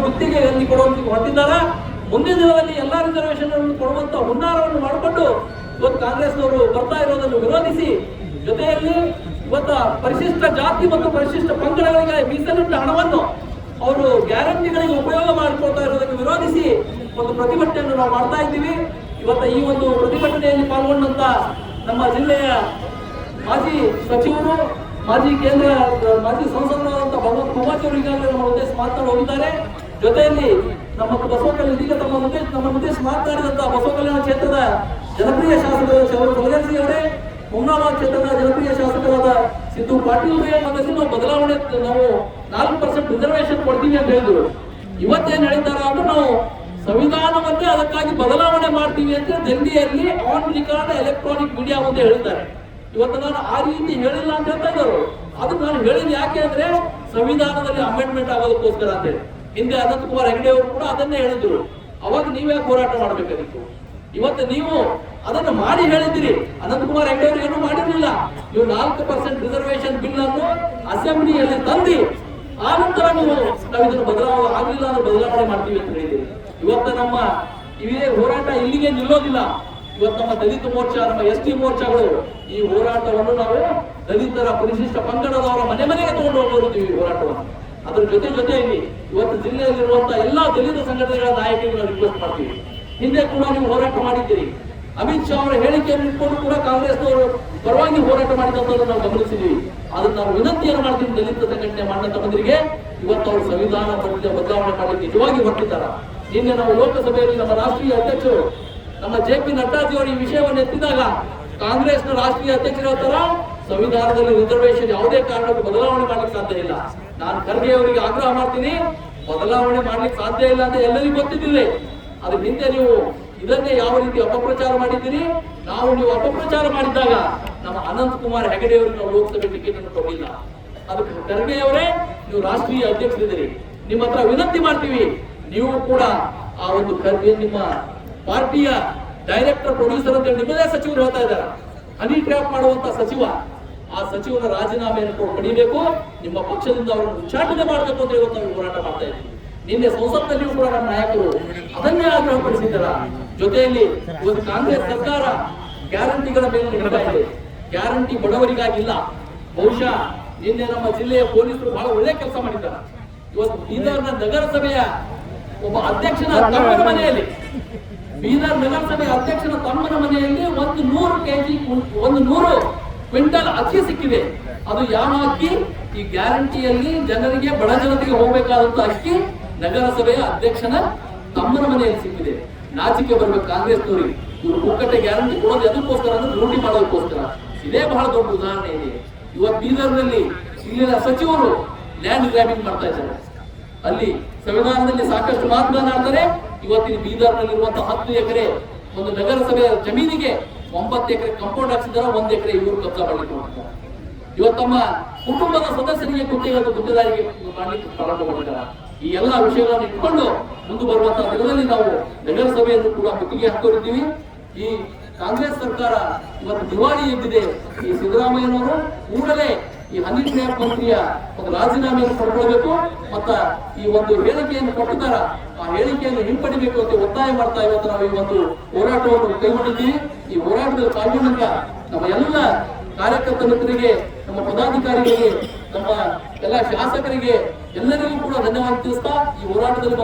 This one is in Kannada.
ಗುತ್ತಿಗೆಯಲ್ಲಿ ಕೊಡುವಂತ ಹೊರಟಿದ್ದಾರೆ. ಮುಂದಿನ ದಿನದಲ್ಲಿ ಎಲ್ಲಾ ರಿಸರ್ವೇಶನ್ ಕೊಡುವಂತ ಹುನ್ನಾರವನ್ನು ಮಾಡಿಕೊಂಡು ಇವತ್ತು ಕಾಂಗ್ರೆಸ್ನವರು ಬರ್ತಾ ಇರೋದನ್ನು ವಿರೋಧಿಸಿ, ಜೊತೆಯಲ್ಲಿ ಇವತ್ತು ಪರಿಶಿಷ್ಟ ಜಾತಿ ಮತ್ತು ಪರಿಶಿಷ್ಟ ಪಂಗಡಗಳಿಗೆ ಮೀಸಲಿಟ್ಟ ಹಣವನ್ನು ಅವರು ಗ್ಯಾರಂಟಿಗಳಿಗೆ ಉಪಯೋಗ ಮಾಡಿಕೊಳ್ತಾ ಇರೋದಕ್ಕೆ ವಿರೋಧಿಸಿ ಒಂದು ಪ್ರತಿಭಟನೆಯನ್ನು ನಾವು ಮಾಡ್ತಾ ಇದ್ದೀವಿ. ಇವತ್ತು ಈ ಒಂದು ಪ್ರತಿಭಟನೆಯಲ್ಲಿ ಪಾಲ್ಗೊಂಡಂತ ನಮ್ಮ ಜಿಲ್ಲೆಯ ಮಾಜಿ ಸಚಿವರು, ಮಾಜಿ ಸಂಸದರಾದಂತಹ ಭಗವಂತ ಖೂಬಾಚಿ ಅವರು ಈಗಾಗಲೇ ನಮ್ಮ ಉದ್ದೇಶ ಮಾತನಾಡಿ ಹೋಗಿದ್ದಾರೆ. ಜೊತೆಯಲ್ಲಿ ನಮ್ಮ ಬಸವ ಕಲ್ಯಾಣ ಇದೀಗ ನಮ್ಮ ಉದ್ದೇಶ ಮಾತನಾಡಿದಂತಹ ಬಸವ ಕಲ್ಯಾಣ ಕ್ಷೇತ್ರದ ಜನಪ್ರಿಯ ಶಾಸಕರು ಕಲಗರ್ಸಿ ಅವರೇ, ಹುಮ್ನಾಬಾದ್ ಕ್ಷೇತ್ರದ ಜನಪ್ರಿಯ ಶಾಸಕರಾದ ಸಿದ್ದು ಪಾಟೀಲ್ ನಾವು ಬದಲಾವಣೆ, ನಾವು 4% ರಿಸರ್ವೇಶನ್ ಕೊಡ್ತೀವಿ ಅಂತ ಹೇಳಿದ್ರು. ಇವತ್ತೇನ್ ಹೇಳಿದಾರ ಅಂದ್ರೆ ನಾವು ಸಂವಿಧಾನವನ್ನೇ ಅದಕ್ಕಾಗಿ ಬದಲಾವಣೆ ಮಾಡ್ತೀವಿ ಅಂತ ಡೆಲ್ಲಿಯಲ್ಲಿ ಆನ್ ರಿಕಾರ್ಡ್ ಎಲೆಕ್ಟ್ರಾನಿಕ್ ಮೀಡಿಯಾ ಮುಂದೆ ಹೇಳಿದ್ದಾರೆ. ಇವತ್ತು ನಾನು ಆ ರೀತಿ ಹೇಳಿಲ್ಲ ಅಂತ ಹೇಳ್ತಾ ಇದ್ದರು. ಅದು ನಾನು ಹೇಳಿದ್ ಯಾಕೆ ಅಂದ್ರೆ ಸಂವಿಧಾನದಲ್ಲಿ ಅಮೆಂಡ್ಮೆಂಟ್ ಆಗೋದಕ್ಕೋಸ್ಕರ ಅಂತ ಹೇಳಿ. ಹಿಂದೆ ಅನಂತಕುಮಾರ್ ಹೆಗಡೆ ಅವರು ಕೂಡ ಅದನ್ನೇ ಹೇಳಿದ್ರು. ಅವಾಗ ನೀವ್ಯಾಕೆ ಹೋರಾಟ ಮಾಡ್ಬೇಕಾಗಿತ್ತು? ಇವತ್ತು ನೀವು ಅದನ್ನು ಮಾಡಿ ಹೇಳಿದ್ದೀರಿ. ಅನಂತಕುಮಾರ್ ಹೆಗಡೆ ಅವರು ಏನು ಮಾಡಿರಲಿಲ್ಲ. ನೀವು 4% ರಿಸರ್ವೇಶನ್ ಬಿಲ್ ಅನ್ನು ಅಸೆಂಬ್ಲಿಯಲ್ಲಿ ತಂದಿ ಆ ನಂತರ ನಾವು ಇದನ್ನು ಆಗಲಿಲ್ಲ ಅಂದ್ರೆ ಬದಲಾವಣೆ ಮಾಡ್ತೀವಿ ಅಂತ ಹೇಳಿದ್ದೀರಿ. ಇವತ್ತು ನಮ್ಮ ಇವೇ ಹೋರಾಟ ಇಲ್ಲಿಗೆ ನಿಲ್ಲೋದಿಲ್ಲ. ಇವತ್ತು ನಮ್ಮ ದಲಿತ ಮೋರ್ಚಾ, ನಮ್ಮ ST ಮೋರ್ಚಾಗಳು ಈ ಹೋರಾಟವನ್ನು ನಾವು ದಲಿತರ ಪರಿಶಿಷ್ಟ ಪಂಗಡದವರ ಮನೆಗೆ ತಗೊಂಡು ಹೋಗ್ತೀವಿ ಈ ಹೋರಾಟವನ್ನು. ಅದ್ರ ಜೊತೆಯಲ್ಲಿ ಇವತ್ತು ಜಿಲ್ಲೆಯಲ್ಲಿರುವಂತಹ ಎಲ್ಲಾ ದಲಿತ ಸಂಘಟನೆಗಳ ನಾಯಕರಿಗೆ ನಾವು ರಿಕ್ವೆಸ್ಟ್ ಮಾಡ್ತೀವಿ. ಹಿಂದೆ ಕೂಡ ನೀವು ಹೋರಾಟ ಮಾಡಿದ್ದೀರಿ. ಅಮಿತ್ ಶಾ ಅವರ ಹೇಳಿಕೆಯನ್ನು ಇಟ್ಕೊಂಡು ಕೂಡ ಕಾಂಗ್ರೆಸ್ನವರು ಪರವಾಗಿ ಹೋರಾಟ ಮಾಡಿದಂತದ್ದು ನಾವು ಗಮನಿಸಿದ್ದೀವಿ. ಅದನ್ನು ನಾವು ವಿನಂತಿಯನ್ನು ಮಾಡ್ತೀವಿ ದಲಿತ ಸಂಘಟನೆ ಮಾಡಿದಂತ ಮಂದಿರಿಗೆ. ಇವತ್ತು ಅವರು ಸಂವಿಧಾನ ಬದಲಾವಣೆ ಮಾಡಲಿಕ್ಕೆ ನಿಜವಾಗಿ ಹೊರಟಿದ್ದಾರೆ. ನಿನ್ನೆ ನಾವು ಲೋಕಸಭೆಯಲ್ಲಿ ನಮ್ಮ ರಾಷ್ಟ್ರೀಯ ಅಧ್ಯಕ್ಷರು ನಮ್ಮ JP ನಡ್ಡಾಜಿ ಅವರು ಈ ವಿಷಯವನ್ನು ಎತ್ತಿದಾಗ ಕಾಂಗ್ರೆಸ್ನ ರಾಷ್ಟ್ರೀಯ ಅಧ್ಯಕ್ಷರ ಹತ್ರ ಸಂವಿಧಾನದಲ್ಲಿ ರಿಸರ್ವೇಶನ್ ಯಾವುದೇ ಕಾರಣಕ್ಕೂ ಬದಲಾವಣೆ ಮಾಡ್ಲಿಕ್ಕೆ ಸಾಧ್ಯ ಇಲ್ಲ. ನಾನು ಖರ್ಗೆ ಅವರಿಗೆ ಆಗ್ರಹ ಮಾಡ್ತೀನಿ, ಬದಲಾವಣೆ ಮಾಡ್ಲಿಕ್ಕೆ ಸಾಧ್ಯ ಇಲ್ಲ ಅಂತ ಎಲ್ಲರಿಗೂ ಗೊತ್ತಿದ್ದಿಲ್ಲ. ಅದ್ರ ಹಿಂದೆ ನೀವು ಇದನ್ನೇ ಯಾವ ರೀತಿ ಅಪಪ್ರಚಾರ ಮಾಡಿದ್ದೀರಿ. ನೀವು ಅಪಪ್ರಚಾರ ಮಾಡಿದ್ದಾಗ ನಮ್ಮ ಅನಂತಕುಮಾರ್ ಹೆಗಡೆ ಅವರಿಗೆ ನಾವು ಲೋಕಸಭೆ ಟಿಕೆಟ್ ಅನ್ನು ಕೊಟ್ಟಿಲ್ಲ. ಅದಕ್ಕೆ ಖರ್ಗೆ ಅವರೇ, ನೀವು ರಾಷ್ಟ್ರೀಯ ಅಧ್ಯಕ್ಷರಿದ್ದೀರಿ, ನಿಮ್ಮ ಹತ್ರ ವಿನಂತಿ ಮಾಡ್ತೀವಿ, ನೀವು ಕೂಡ ಆ ಒಂದು ನಿಮ್ಮ ಪಾರ್ಟಿಯ ಡೈರೆಕ್ಟರ್ ಪ್ರೊಡ್ಯೂಸರ್ ಅಂತ ನಿಮ್ಮದೇ ಸಚಿವರು ಹೇಳ್ತಾ ಇದ್ದಾರೆ. ಹನಿ ಟ್ರ್ಯಾಪ್ ಮಾಡುವಂತ ಸಚಿವ, ಆ ಸಚಿವನ ರಾಜೀನಾಮೆಯನ್ನು ಪಡಿಬೇಕು, ನಿಮ್ಮ ಪಕ್ಷದಿಂದ ಅವರನ್ನು ಉಚ್ಚಾಟನೆ ಮಾಡಬೇಕು ಅಂತ ಇವತ್ತು ನಾವು ಹೋರಾಟ ಮಾಡ್ತಾ ಇದ್ದೀವಿ. ನಿನ್ನೆ ಸಂಸತ್ನಲ್ಲಿಯೂ ಕೂಡ ನಮ್ಮ ನಾಯಕರು ಅದನ್ನೇ ಆಗ್ರಹಪಡಿಸಿದ್ದಾರ. ಜೊತೆಯಲ್ಲಿ ಇವತ್ತು ಕಾಂಗ್ರೆಸ್ ಸರ್ಕಾರ ಗ್ಯಾರಂಟಿಗಳ ಮೇಲೆ ನಿಲ್ತಾ ಇದೆ. ಗ್ಯಾರಂಟಿ ಬಡವರಿಗಾಗಿಲ್ಲ. ಬಹುಶಃ ನಿನ್ನೆ ನಮ್ಮ ಜಿಲ್ಲೆಯ ಪೊಲೀಸರು ಬಹಳ ಒಳ್ಳೆ ಕೆಲಸ ಮಾಡಿದ್ದಾರೆ. ಇವತ್ತು ಬೀದರ್ನ ನಗರಸಭೆಯ ಒಬ್ಬ ಅಧ್ಯಕ್ಷನ ತಮ್ಮನ ಮನೆಯಲ್ಲಿ, ಬೀದರ್ ನಗರಸಭೆ ಅಧ್ಯಕ್ಷನ ತಮ್ಮನ ಮನೆಯಲ್ಲಿ 100 ಕ್ವಿಂಟಲ್ ಅಕ್ಕಿ ಸಿಕ್ಕಿದೆ. ಅದು ಯಾವ ಅಕ್ಕಿ? ಈ ಗ್ಯಾರಂಟಿಯಲ್ಲಿ ಜನರಿಗೆ, ಬಡ ಜನರಿಗೆ ಹೋಗಬೇಕಾದಂತ ಅಕ್ಕಿ ನಗರಸಭೆಯ ಅಧ್ಯಕ್ಷನ ತಮ್ಮನ ಮನೆಯಲ್ಲಿ ಸಿಕ್ಕಿದೆ. ನಾಚಿಕೆ ಬರ್ಬೇಕು ಕಾಂಗ್ರೆಸ್ನವರಿಗೆ. ಇವರು ಒಕ್ಕಟ್ಟೆ ಗ್ಯಾರಂಟಿ ಕೊಡೋದು ಎದಕ್ಕೋಸ್ಕರ ಅಂದ್ರೆ ಲೂಟಿ ಮಾಡೋದಕ್ಕೋಸ್ಕರ. ಇದೇ ಬಹಳ ದೊಡ್ಡ ಉದಾಹರಣೆ ಇದೆ. ಇವತ್ತು ಬೀದರ್ನಲ್ಲಿ ಇಲ್ಲಿನ ಸಚಿವರು ಲ್ಯಾಂಡ್ ಗ್ರಾಬಿಂಗ್ ಮಾಡ್ತಾ ಇದ್ದಾರೆ. ಅಲ್ಲಿ ಸಂವಿಧಾನದಲ್ಲಿ ಸಾಕಷ್ಟು ಮಾತನಾಡ್ತಾರೆ. ಇವತ್ತಿನ ಬೀದರ್ನಲ್ಲಿರುವಂತಹ 10 ಎಕರೆ ಒಂದು ನಗರಸಭೆಯ ಜಮೀನಿಗೆ 9 ಎಕರೆ ಕಂಪೌಂಡ್ ಹಾಕ್ಸಿದಾರೆ, 1 ಎಕರೆ ಇವರು ಕಬ್ಜಾ ಮಾಡಲಿಕ್ಕೆ ಹೋಗ್ತಾರೆ. ಇವತ್ತು ತಮ್ಮ ಕುಟುಂಬದ ಸದಸ್ಯರಿಗೆ ಗುತ್ತಿಗೆದಾರಿಗೆ ಮಾಡಲಿಕ್ಕೆ ಪ್ರಾರಂಭ ಮಾಡಿದ್ದಾರೆ. ಈ ಎಲ್ಲಾ ವಿಷಯಗಳನ್ನು ಇಟ್ಕೊಂಡು ಮುಂದೆ ಬರುವಂತಹ ದಿನದಲ್ಲಿ ನಾವು ನಗರಸಭೆಯನ್ನು ಕೂಡ ಮುತ್ತಿಗೆ ಹಾಕೊಂಡಿದ್ದೀವಿ. ಈ ಕಾಂಗ್ರೆಸ್ ಸರ್ಕಾರ ಇವತ್ತು ದಿವಾಳಿ ಎದ್ದಿದೆ. ಈ ಸಿದ್ದರಾಮಯ್ಯನವರು ಕೂಡಲೇ ಈ ಹನಿ ಟ್ರ್ಯಾಪ್ ಮಂತ್ರಿಯ ಒಂದು ರಾಜೀನಾಮೆಯನ್ನು ಪಡ್ಕೊಳ್ಬೇಕು, ಮತ್ತ ಈ ಒಂದು ಹೇಳಿಕೆಯನ್ನು ಕೊಟ್ಟಿದ್ದಾರ ಆ ಹೇಳಿಕೆಯನ್ನು ಹಿಂಪಡಿಬೇಕು ಅಂತ ಒತ್ತಾಯ ಮಾಡ್ತಾ ಇವತ್ತು ನಾವು ಈ ಒಂದು ಹೋರಾಟವನ್ನು ಕೈಗೊಂಡಿದ್ದೀವಿ. ಈ ಹೋರಾಟದಲ್ಲಿ ಪಾಲ್ಗೊಂಡಂತ ನಮ್ಮ ಎಲ್ಲ ಕಾರ್ಯಕರ್ತ ಮಿತ್ರರಿಗೆ, ನಮ್ಮ ಪದಾಧಿಕಾರಿಗಳಿಗೆ, ನಮ್ಮ ಎಲ್ಲ ಶಾಸಕರಿಗೆ ಎಲ್ಲರಿಗೂ ಕೂಡ ಧನ್ಯವಾದ ತಿಳಿಸ್ತಾ ಈ ಹೋರಾಟದಲ್ಲಿ